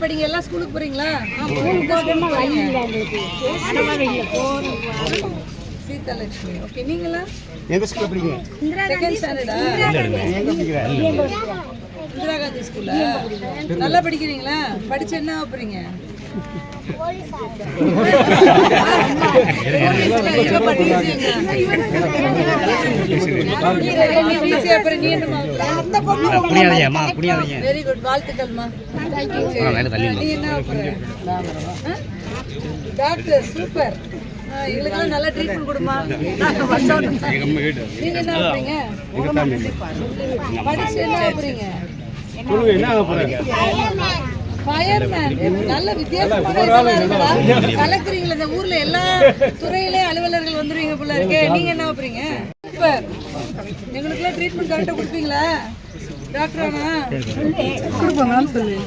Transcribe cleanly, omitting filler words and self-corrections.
படிங்க. எல்லாம் ஸ்கூலுக்கு போறீங்களா? சீதாலட்சுமி. ஓகே, நீங்களா எந்த ஸ்கூல்ல படிக்கிறீங்க? செகண்ட் ஸ்டாண்டர்டா? இந்திரா காந்தி ஸ்கூலா? நல்லா படிக்கிறீங்களா? படிச்சு என்ன ஆகுறீங்க? வெரி குட், வாழ்த்துக்கள்மா. நீ என்ன டாக்டர்? சூப்பர். எங்களுக்கெல்லாம் நல்லா ட்ரீட்மெண்ட் கொடுமா. நீங்க என்ன ஆகுறீங்க? படிச்சு என்ன ஆகுறீங்க? ஃபயர்மேன். நல்ல வித்தியாசமான கலக்குறீங்களா? இந்த ஊர்ல எல்லா துறையிலே அலுவலர்கள் வந்துருவீங்க போல இருக்கே. நீங்க என்ன ஆகுறீங்க? சூப்பர். எங்களுக்கெல்லாம் ட்ரீட்மெண்ட் கரெக்டாக கொடுப்பீங்களா? டாக்டரானா? கொடுப்பாங்கன்னு சொல்லு.